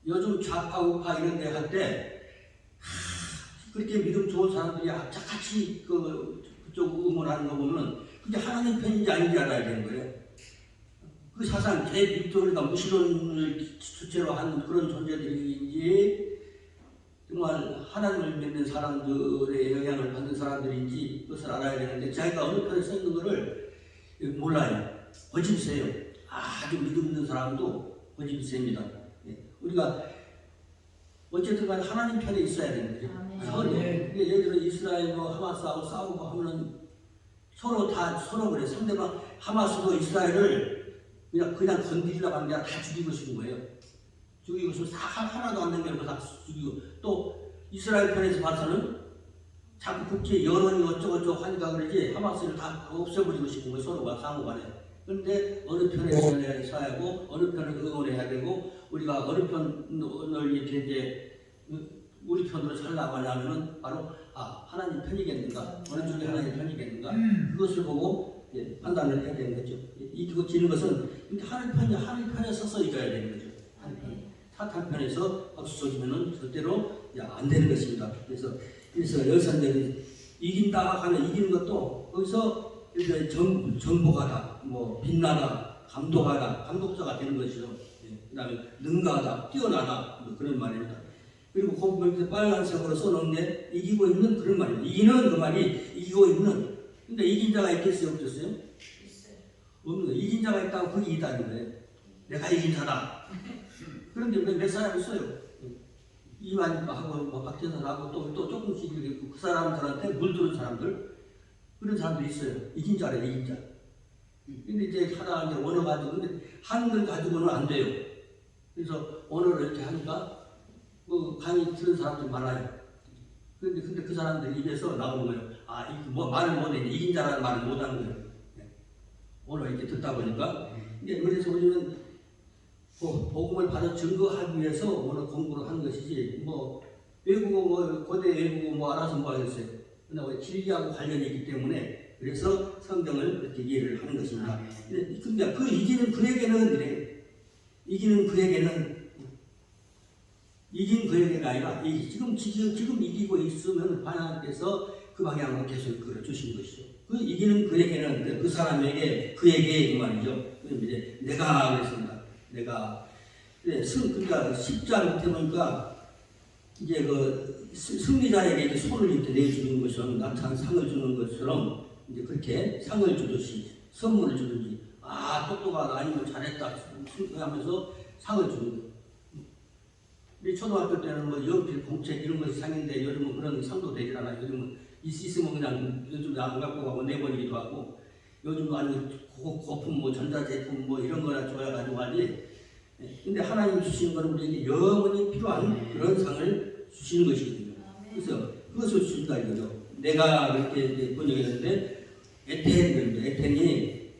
요즘 좌파 우파 이런 데 할 때 그렇게 믿음 좋은 사람들이 악착같이 그쪽 응원하는 거 보면 그게 하나님 편인지 아닌지 알아야 되는 거예요. 그 사상 제 빅토리가 무신론을 주체로 한 그런 존재들인지 정말 하나님을 믿는 사람들의 영향을 받는 사람들인지 그것을 알아야 되는데 자기가 어느 편에 서 있는 것을 몰라요. 거짓이세요. 아주 믿음 있는 사람도 거짓이셉니다. 우리가 어쨌든 간에 하나님 편에 있어야 되는 거죠. 서로. 예를 들어 이스라엘 하마스하고 싸우고 하면은 서로 그래. 상대방 하마스도 이스라엘을 그냥 건드리려고 하는 게 아니라 다 죽이고 싶은 거예요. 죽이고 싶으면 하나도 안 남겨놓고 다 죽이고, 또 이스라엘 편에서 봐서는 자꾸 국제 여론이 어쩌고저쩌고 하니까 그러지 하마스를 다 없애버리고 싶은 거예요. 서로가 상호간에. 그런데 어느 편에 서야 하고 어느 편을 응원해야 되고, 우리가 어느 편을 이렇게 이제 우리 편으로 살라고 하냐면은 바로 하나님 편이겠는가, 어느 쪽이 하나님 편이겠는가, 그것을 보고 판단을 해야 되는 거죠. 이기고 지는 것은 하나님 편에 서서 이겨야 되는 거죠. 사탄 편에서 박수 쳐주면은 절대로 안 되는 것입니다. 그래서 열선들이 이긴다 하는 이기는 것도 거기서 정복하다, 빛나다, 감독하다, 감독자가 되는 것이죠. 그다음에 능가하다, 뛰어나다, 그런 말입니다. 그리고 거기 빨간색으로 써놓은 게 이기고 있는 그런 말입니다. 이기는 그 말이 이기고 있는. 근데 이긴 자가 있겠어요, 없겠어요? 있어요. 없는 거예요. 이긴 자가 있다고 그게 이다는 거예요. 내가 이긴 자다. 그런데 몇 사람 있어요. 이만하고 박태선하고 또 조금씩 그 사람들한테 물드는 사람들, 그런 사람들이 있어요. 이긴 자래, 이긴 자. 근데 이제 하나 이제 언어 가지고, 근데 한글 가지고는 안 돼요. 그래서 언어를 이렇게 하니까 강의 들은 사람들 많아요. 근데 그 사람들 입에서 나오는 거예요. 말을 못해. 이긴 자라는 말을 못하는 거예요. 언어 이렇게 듣다 보니까. 그래서 우리는 복음을 받아 증거하기 위해서 오늘 공부를 하는 것이지, 외국어, 고대 외국어 알아서 하겠어요. 그러나 진리하고 관련이 있기 때문에 그래서 성경을 이렇게 이해를 하는 것입니다. 근데 그 이기는 그에게는 이래요. 이기는 그에게는 이긴 그에게가 아니라 지금 이기고 있으면 하나님께서 그 방향으로 계속 끌어주신 것이죠. 그 이기는 그에게는 그 사람에게 그에게 이 말이죠. 이제 내가 그랬습니다. 내가 그러니까 10장 밑에 보니까 이제 승리자에게 이제 손을 이렇게 내주는 것처럼 나타난 상을 주는 것처럼 이제 그렇게 상을 주듯이 선물을 주든지 똑똑하다 아니면 잘했다 하면서 상을 주는 거예요. 우리 초등학교 때는 연필, 공책 이런 것이 상인데 요즘은 그런 상도 되질 않아요. 요즘은 있으면 그냥 요즘 안 갖고 가고 내버리기도 하고, 요즘 아주 고품 전자제품 이런 거나 줘야가지고 하지. 근데 하나님 주시는 거는 우리에게 영원히 필요한 그런 상을 주시는 것이거든요. 그래서 그것을 주신다 이거죠. 내가 그렇게 번역했는데 에텐이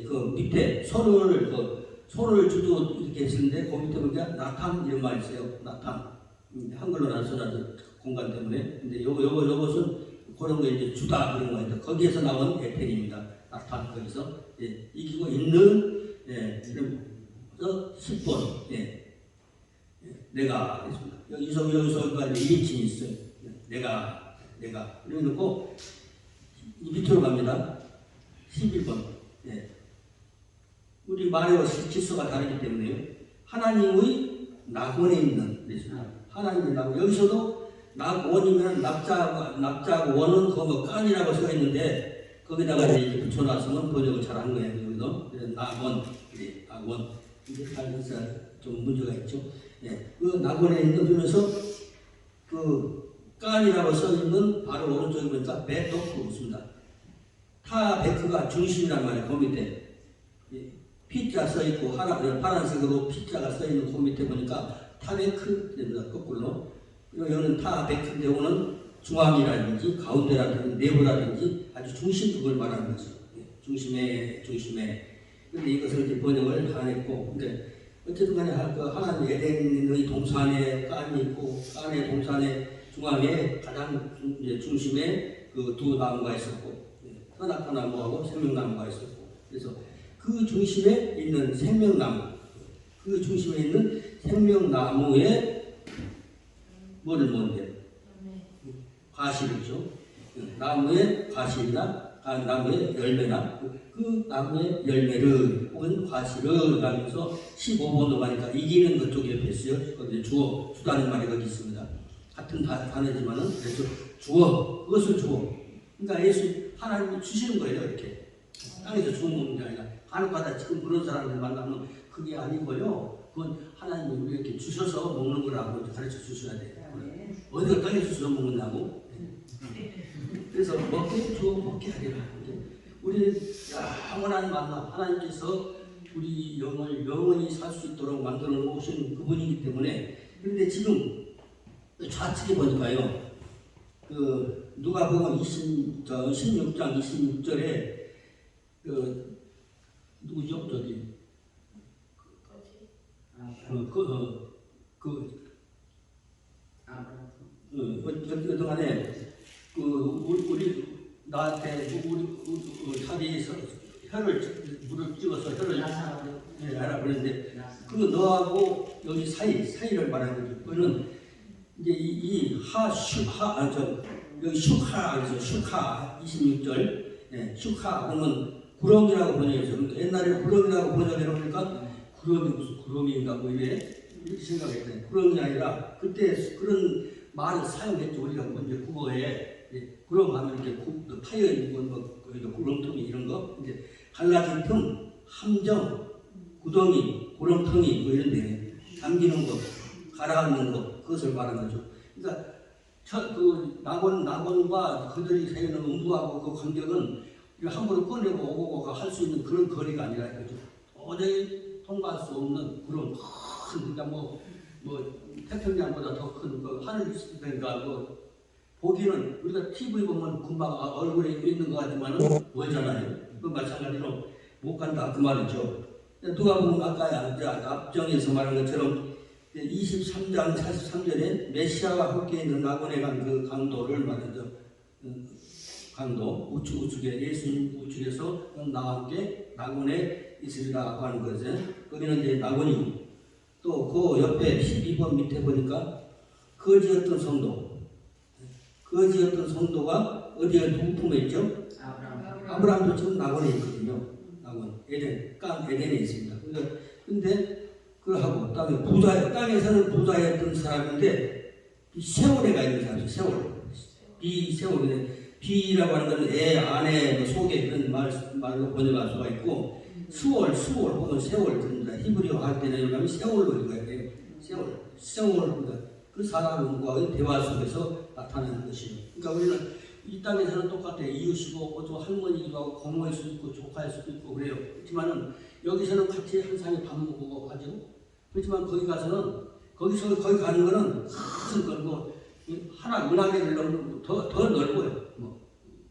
그 밑에 손을 주도 이렇게 했는데 그 밑에 보니까 나탐 이런 말이 있어요. 나탐. 한글로 안 써놔도 공간 때문에. 근데 요것은 그런 거 이제 주다 그런 거예요. 거기에서 나온 에텐입니다. 나탐 거기서 이기고 있는 그래서 10번 내가 여기서까지 1인칭이 있어요. 내가 이러고 밑으로 갑니다. 11번. 우리 말의 질서가 다르기 때문에요. 하나님의 낙원에 있는 하나님의 낙원. 여기서도 낙원이면 납자하고 원은 깐이라고 써 있는데 거기다가 이제 붙여놨으면 번역을 잘 한 거예요. 여기도 낙원, 낙원. 이게 좀 문제가 있죠. 그 낙원에 있는 그러면서 그 깐이라고 써 있는 바로 오른쪽에 보니까 베토프 있습니다. 타베크가 중심이란 말이에요. 그 밑에 P자 써있고 파란색으로 P자가 써있는 그 밑에 보니까 타베크 됩니다. 거꾸로. 그리고 여기는 타베크인데 오는 중앙이라든지 가운데라든지 내부라든지 아주 중심 부분을 말하는 거죠. 중심에. 그런데 이것을 이제 번역을 안 했고, 근데 어쨌든 간에 하나님 에덴의 동산에 깐이 있고, 깐의 동산의 중앙에 가장 중심에 그 두 나무가 있었고, 선악과 나무하고 생명나무가 있었고, 그래서 그 중심에 있는 생명나무, 그 중심에 있는 생명나무에 뭐를 먹는데? 과실이죠. 나무의 과실이나 나무의 열매나 그 나무의 열매를 혹은 과실을 하면서 15번으로 가니까 이기는 그쪽 옆에 있어요. 거기에 주다는 말이 거기 있습니다. 같은 단어지만은 그래서 그것을 주어. 그러니까 예수 하나님이 주시는 거예요. 이렇게 땅에서 주워 먹는 게 아니라 간혹가다 지금 그런 사람들 만나면 그게 아니고요. 그건 하나님이 우리에게 주셔서 먹는 거라고 가르쳐 주셔야 돼요. 어디가 땅에서 주워 먹는다고? 그래서 먹게 하리라. 우리 영원한 만남, 하나님께서 우리 영을 영원히 살 수 있도록 만들어 놓으신 그분이기 때문에. 그런데 지금 좌측에 보니까요, 그 누가복음 16장 26절에 누구죠? 저기 그동안에 우리 나한테 우리 탑이서 물을 찍어서 혀를 알아보는데 그 너하고 여기 사이를 말하는 거죠. 그거는 이제 여기 슈카 26절 슈카 그러면 구렁이라고 번역해서 옛날에 구렁이라고 번역해놓으니까 구렁이 무슨 구렁이인가 뭐 이렇게 생각했어요. 구렁이 아니라 그때 그런 말을 사용했죠. 우리가 이제 국어에 구렁 하면 이렇게 파여 있는 거 구렁텅이 이런 거 이제 갈라진 틈, 함정, 구덩이, 구렁텅이 뭐 이런 데 잠기는 거, 가라앉는 거 그것을 말하는 거죠. 그러니까 그 낙원과 그들이 세우는 음부하고 그 간격은 함부로 꺼내고 오고 할 수 있는 그런 거리가 아니라 이거죠. 도저히 통과할 수 없는 그런 큰, 그러니까 뭐 태평양보다 더 큰 그 하늘 그러니까 보기는 우리가 TV 보면 금방 얼굴에 있는 것 같지만은 멀잖아요. 그 마찬가지로 못 간다 그 말이죠. 누가 보면 아까 앞정에서 말한 것처럼 23장 43절에 메시아와 함께 있는 낙원에 간 그 강도를 말하죠. 강도 우측에 예수님 우측에서 나와 함께 낙원에 있으리라고 하는 것은 거기는 이제 낙원이고 또 그 옆에 12번 밑에 보니까 거지 어떤 성도가 어디에 누구 품에 있죠? 아브라함도 지금 낙원에 있거든요. 낙원 에덴에 있습니다. 근데 그하고 땅에서는 부자였던 사람인데 세월에 가 있는 사람이죠. 세월. 비라고 하는 것은 애 안에 속에 그런 말로 번역할 수가 있고 수월 혹은 세월 그럽니다. 히브리어 할 때는 여기 세월로 읽어야 돼요. 세월 그 사람과의 대화 속에서 나타나는 것이에요. 그러니까 우리는 이 땅에서는 똑같아요. 이웃이고 또 할머니기도 하고 고모일 수도 있고 조카일 수도 있고 그래요. 그렇지만은 여기서는 같이 한 상에 밥 먹고 가죠. 그렇지만 거기 가서는 거기 가는 거는 큰 걸고 하나 은하계를 넘는 더 넓어요.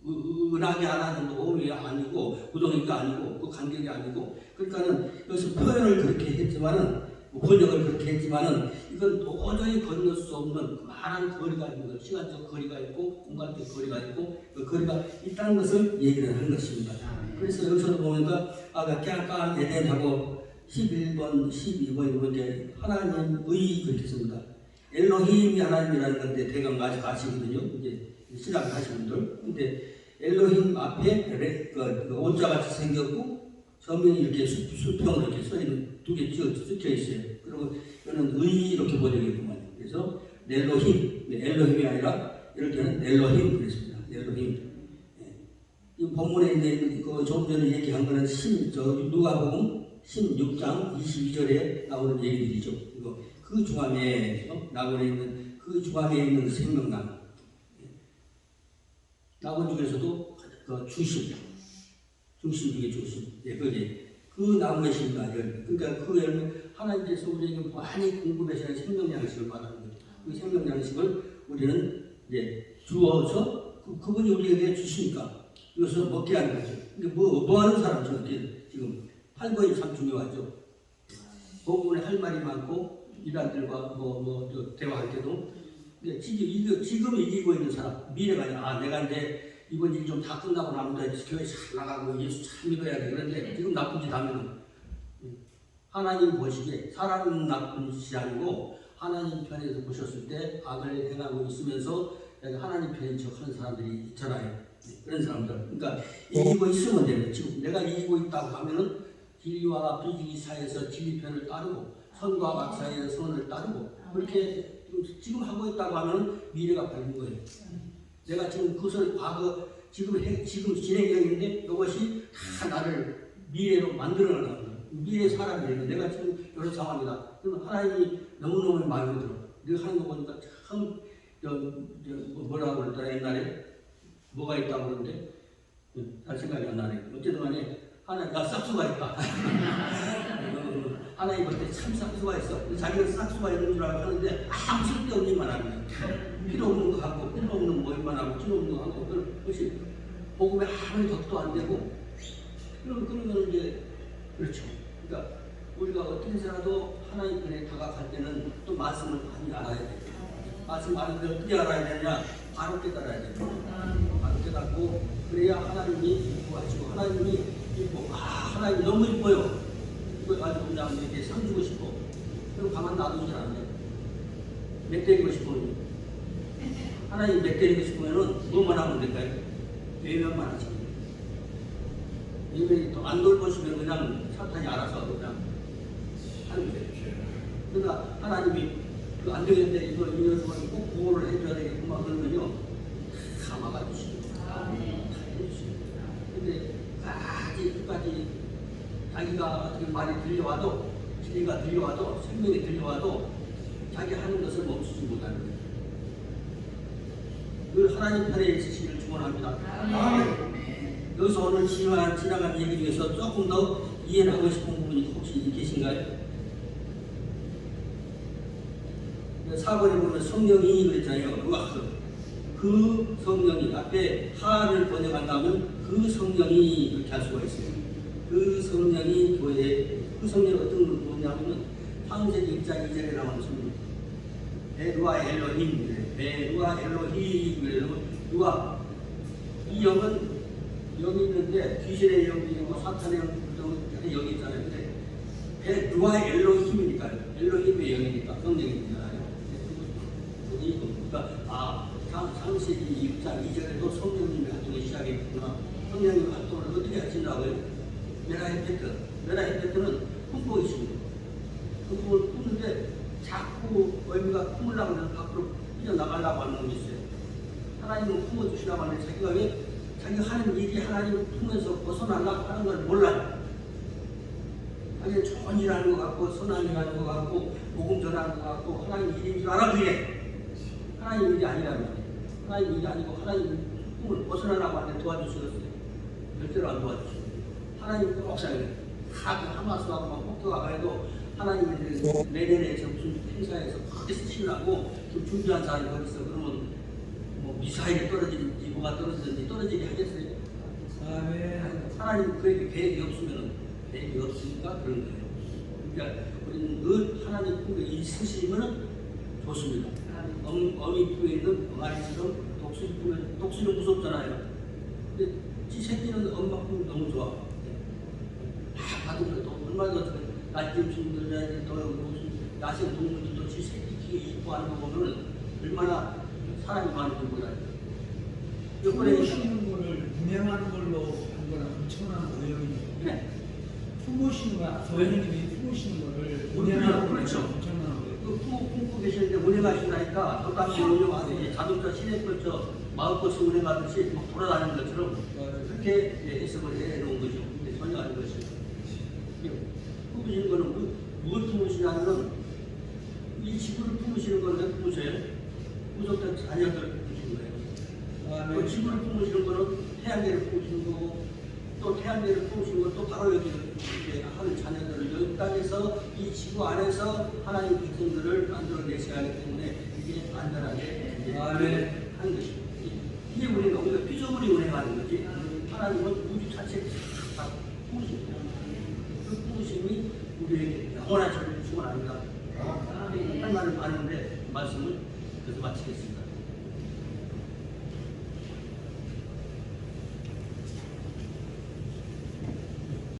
은하계 하나 정도 오름이 아니고 구덩이가 아니고 그 간격이 아니고 그러니까는 여기서 표현을 그렇게 했지만은 번역을 그렇게 했지만은 이건 도저히 건널 수 없는 많은 거리가 있는 거예요. 시간적 거리가 있고 공간적 거리가 있고 그 거리가 있다는 것을 얘기를 하는 것입니다. 그래서 여기서도 보니까 아까 깐깐 에덴하고 11번, 12번 이제 하나님의 그렇게 했습니다. 엘로힘이 하나님이라는 건데 대강 아시거든요. 이제 신학 하시는 분들. 근데 엘로힘 앞에 그 온자같이 생겼고 서면이 이렇게 수평으로 이렇게 써있는 두 개 찍혀 있어요. 그리고 이거는 의 이렇게 번역했구만요. 그래서 엘로힘이 아니라 이럴 때는 엘로힘 그랬습니다. 엘로힘. 이 본문에 있는 그 조금 전에 얘기한 거는 누가복음 16장 22절에 나오는 얘기들이죠. 그 중앙에서 낙원에 있는 그 중앙에 있는 생명나무. 낙원 중에서도 그 주심 중심되게 주신 그게 그 나무의 실과 열매. 그러니까 그 열매 하나님께서 우리에게 많이 공급하시는 생명 양식을 받는 거예요. 그 생명 양식을 우리는 이제 주어서 그분이 우리에게 주시니까 이것을 먹게 하는 거죠. 그러니까 뭐 하는 사람 지금 8번이 참 중요하죠. 복음에 할 말이 많고 이단들과 대화할 때도 지금 이기고 있는 사람 미래가 아니라 내가 이제 이번 일 좀 다 끝나고 나면 교회 잘 나가고 예수 잘 믿어야 돼. 그런데 지금 나쁜 짓 하면은 하나님 보시기에 사람은 나쁜 짓이 아니고 하나님 편에서 보셨을 때 악을 행하고 있으면서 하나님 편인 척 하는 사람들이 있잖아요. 그런 사람들. 그러니까 이기고 있으면 돼요. 지금 내가 이기고 있다고 하면은 진리와 비진리 사이에서 진리 편을 따르고 선과 악 사이에서 선을 따르고 그렇게 지금 하고 있다고 하면 미래가 밝은 거예요. 내가 지금 그것을 과거 지금 진행 중인데 이것이 다 나를 미래로 만들어 나가는 거예요. 미래 사람이에요. 내가 지금 이런 상황이다. 그럼 하나님이 너무너무 마음에 들어. 내가 하는 거 보니까 참 뭐라고 그랬더라 옛날에 뭐가 있다고 그러는데 잘 생각이 안 나네. 어쨌든 간에 하나님 싹수가 있다. 하나님 볼 때 참 싹수가 있어. 자기는 싹수가 있는 줄 알고 하는데 아무 쓸데없는 일만 하는 거야. 필요 없는 거 하고 필요 없는 뭐 일만 하고 필요 없는 거 하고 그것이 복음에 아무리 덕도 안 되고 그러면 이제 그렇죠. 그러니까 우리가 어떻게 해서라도 하나님 편에 다가갈 때는 또 말씀을 많이 알아야 돼요. 말씀 아는데 어떻게 알아야 되냐? 바로 깨달아야 돼요. 바로 깨닫고 그래야 하나님이 도와주고 하나님이 이뻐. 하나님 너무 이뻐요. 이거 가지고 그냥 이렇게 상 주고 싶어. 그럼 가만 놔두지 않아요. 맥 때리고 싶으면 하나님 맥 때리고 싶으면은 뭐만 하면 될까요? 외면만 하지. 외면이 또 안 돌보시면 그냥 사탄이 알아서 그냥 하는 거예요. 그러니까 하나님이 안 되겠는데 이거 이 녀석은 꼭 보호를 해줘야 되겠구만 그러면요 다 막아주시고 다 해주시고 근데 끝까지 자기가 어떻게 말이 들려와도 진리가 들려와도 생명이 들려와도 자기 하는 것을 멈추지 못하는 거예요. 그 하나님 편에 있으시기를 축원합니다. 여기서 오늘 지나간 얘기 중에서 조금 더 이해하고 싶은 부분이 혹시 계신가요? 4번에 보면 성령이 그랬잖아요. 그 성령이 앞에 하를 번역한다면 그 성령이 그렇게 할 수가 있어요. 그 성령이 교회에 그 성령이 어떤 거냐면 창세기 1장 2절에 나오는 성령 베루아 엘로힘 베루아 엘로힘 그래서 누가 이 영은 영이 있는데 귀신의 영이고 사탄의 영이 있잖아요. 근데 베루아 엘로힘이니까요. 엘로힘의 영이니까 성령이니까요. 그러니까 창세기 6장 2절에도 성령님의 활동이 시작했구나. 성령님의 활동을 어떻게 하신다고요? 메라헤페트는 꿈꾸이십니다. 꿈을 꾸는데 자꾸 의미가 꿈으려고 하면 밖으로 뛰어나가려고 하는 게 있어요. 하나님은 품어주시라고 하는데 자기가 왜 자기가 하는 일이 하나님을 품에서 벗어나려고 하는 걸 몰라요. 자기는 좋은 일 하는 것 같고 선한 일 하는 것 같고 복음 전하는 것 같고 하나님 일인 줄 알아도 이래. 하나님 일이 아니라는 거예요. 하나님 일이 아니고 하나님 꿈을 벗어나려고 하는데 도와주시겠어요. 절대로 안 도와주시고 하나님 꼭 살아요. 하마스하고 막 폭격하고 해도 하나님이 내년에서 무슨 행사에서 크게 쓰시려고 준비한 사람이 어딨어. 그러면 뭐 미사일이 떨어지는지 뭐가 떨어지는지 떨어지게 하겠어요. 하나님 그에게 계획이 없으면 계획이 없으니까 그런 거예요. 그러니까 우리는 늘 하나님 품에 있으시면 좋습니다. 어미 품에 있는 엉아리처럼 독수리 무섭잖아요. 근데 지 새끼는 엄마 품이 너무 좋아. 받은 것도 얼마나 어떻게 날짐승들 또 무슨 야생 동물들도 지 새끼 키에 이뻐하는 거 보면 얼마나 사람이 많은 걸 몰라요. 품으시는 거를 분양하는 걸로 한 거는 엄청난 오염이죠. 네. 품으시는 거, 교회님이 품으시는 거를 분양하는 그렇죠. 엄청난 오염. 품고 계시는데 운행하시니까 똑같이 운영하듯이 자동차 시내 걸쳐 마을버스 운행하듯이 막 돌아다니는 것처럼 그렇게 해석을 해놓은 거죠. 전혀 아닌 것이죠. 품으시는 거는 무엇 품으시냐면 이 지구를 품으시는 거는 왜 품으셔요? 무섭던 자녀들을 품으시는 거예요. 또 지구를 품으시는 거는 태양계를 품으시는 거고 또 태양계를 자녀를 품으신 것도 바로 여기 이제 한 자녀들을 여기 땅에서 이 지구 안에서 하나님 백성들을 만들어내셔야 하기 때문에 이게 안전하게 이제 아멘. 하는 것입니다. 이게 우리가 피조물이 운행하는 거지. 하나님은 우주 자체를 다 꾸으십니다. 그 꾸으심이 우리에게 영원한 자리를 주고 아닌가 할 말을 많은데 말씀을 그래서 마치겠습니다.